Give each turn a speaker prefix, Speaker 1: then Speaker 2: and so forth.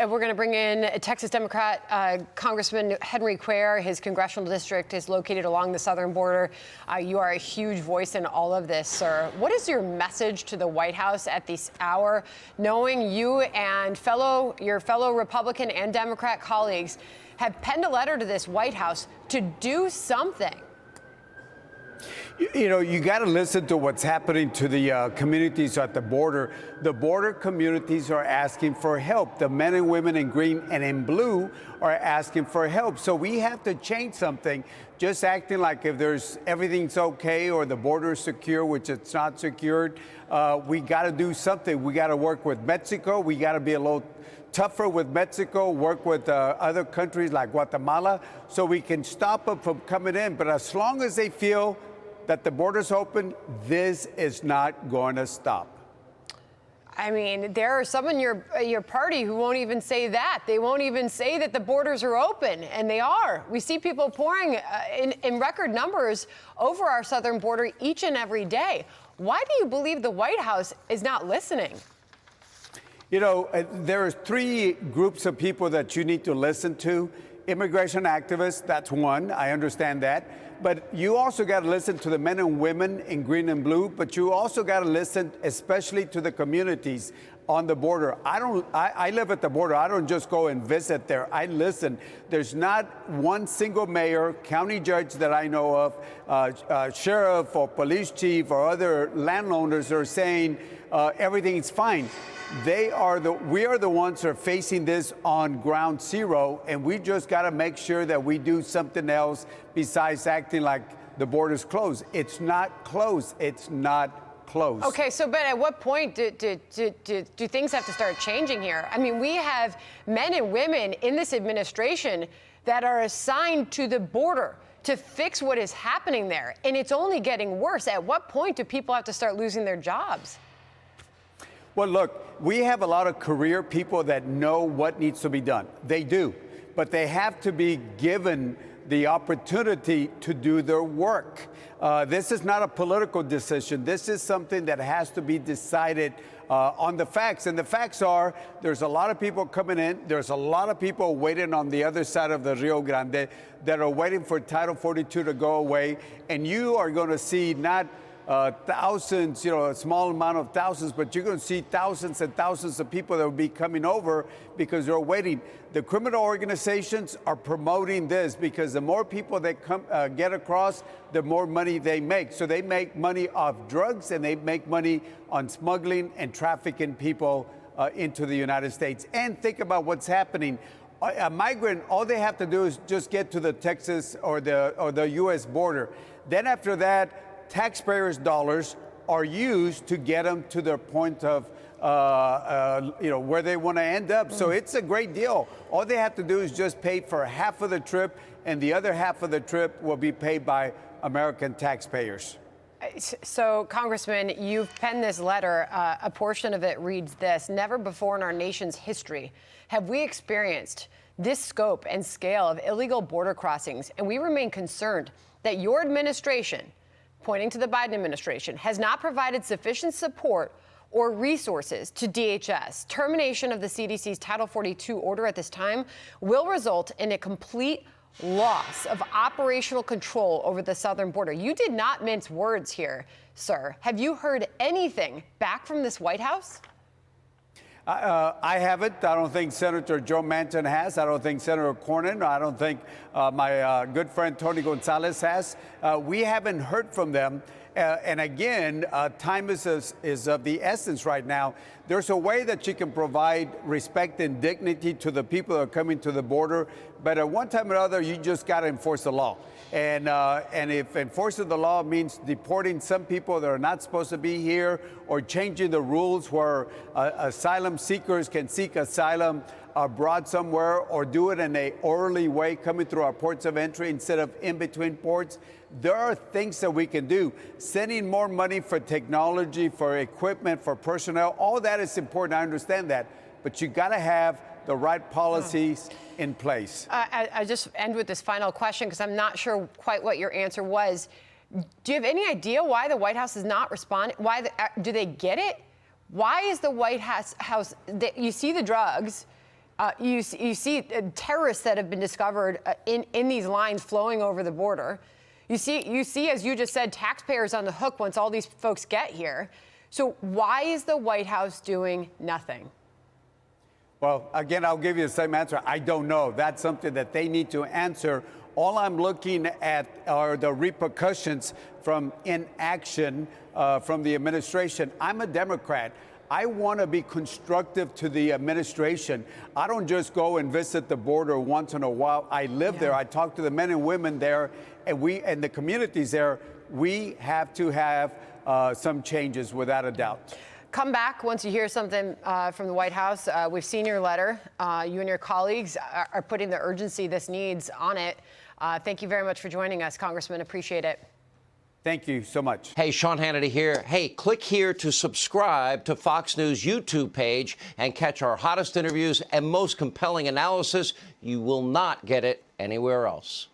Speaker 1: We're going to bring in Texas Democrat Congressman Henry Cuellar. His congressional district is located along the southern border. You are a huge voice in all of this, sir. What is your message to the White House at this hour, knowing you and your fellow Republican and Democrat colleagues have penned a letter to this White House to do something?
Speaker 2: You know, you got to listen to what's happening to the communities at the border. The border communities are asking for help. The men and women in green and in blue are asking for help. So we have to change something. Just acting like if everything's okay or the border is secure, which it's not secured, we got to do something. We got to work with Mexico. We got to be a little tougher with Mexico, work with other countries like Guatemala, so we can stop them from coming in. But as long as they feel that the border's open, this is not going to stop.
Speaker 1: I mean, there are some in your party who won't even say that. They won't even say that the borders are open, and they are. We see people pouring in record numbers over our southern border each and every day. Why do you believe the White House is not listening?
Speaker 2: You know, there are three groups of people that you need to listen to. Immigration activists, that's one. I understand that. But you also got to listen to the men and women in green and blue, but you also got to listen especially to the communities on the border. I live at the border. I don't just go and visit there. I listen. There's not one single mayor, county judge that I know of, sheriff or police chief or other landowners that are saying everything's fine. We are the ones that are facing this on ground zero, and we just got to make sure that we do something else besides acting like the border's closed. It's not closed. It's not closed.
Speaker 1: Okay, so but at what point do things have to start changing here? I mean, we have men and women in this administration that are assigned to the border to fix what is happening there, and it's only getting worse. At what point do people have to start losing their jobs?
Speaker 2: Well, look, we have a lot of career people that know what needs to be done. They do, but they have to be given the opportunity to do their work. This is not a political decision. This is something that has to be decided on the facts. And the facts are there's a lot of people coming in. There's a lot of people waiting on the other side of the Rio Grande that are waiting for Title 42 to go away. And you are going to see not thousands, you know, a small amount of thousands, but you're going to see thousands and thousands of people that will be coming over because they're waiting. The criminal organizations are promoting this because the more people that come get across, the more money they make. So they make money off drugs and they make money on smuggling and trafficking people into the United States. And think about what's happening. A migrant, all they have to do is just get to the Texas or the U.S. border. Then after that, taxpayers' dollars are used to get them to their point of, where they want to end up. So it's a great deal. All they have to do is just pay for half of the trip, and the other half of the trip will be paid by American taxpayers.
Speaker 1: So, Congressman, you've penned this letter. A portion of it reads this: never before in our nation's history have we experienced this scope and scale of illegal border crossings, and we remain concerned that your administration, pointing to the Biden administration, has not provided sufficient support or resources to DHS. Termination of the CDC's Title 42 order at this time will result in a complete loss of operational control over the southern border. You did not mince words here, sir. Have you heard anything back from this White House?
Speaker 2: I haven't. I don't think Senator Joe Manchin has. I don't think Senator Cornyn. I don't think my good friend Tony Gonzalez has. We haven't heard from them. And again, time is of the essence right now. There's a way that you can provide respect and dignity to the people that are coming to the border. But at one time or another, you just got to enforce the law. And if enforcing the law means deporting some people that are not supposed to be here, or changing the rules where asylum seekers can seek asylum abroad somewhere, or do it in an orderly way coming through our ports of entry instead of in between ports, there are things that we can do. Sending more money for technology, for equipment, for personnel, all that is important. I understand that. But you got to have the right policies in place.
Speaker 1: I just end with this final question because I'm not sure quite what your answer was. Do you have any idea why the White House is not responding? Do they get it? Why is the White House you see the drugs, You see terrorists that have been discovered in these lines flowing over the border. You see, as you just said, taxpayers on the hook once all these folks get here. So why is the White House doing nothing?
Speaker 2: Well, again, I'll give you the same answer. I don't know. That's something that they need to answer. All I'm looking at are the repercussions from inaction from the administration. I'm a Democrat. I want to be constructive to the administration. I don't just go and visit the border once in a while. I live there. I talk to the men and women there, and the communities there. We have to have some changes, without a doubt.
Speaker 1: Come back once you hear something from the White House. We've seen your letter. You and your colleagues are putting the urgency this needs on it. Thank you very much for joining us, Congressman. Appreciate it.
Speaker 2: Thank you so much.
Speaker 3: Hey, Sean Hannity here. Hey, click here to subscribe to Fox News YouTube page and catch our hottest interviews and most compelling analysis. You will not get it anywhere else.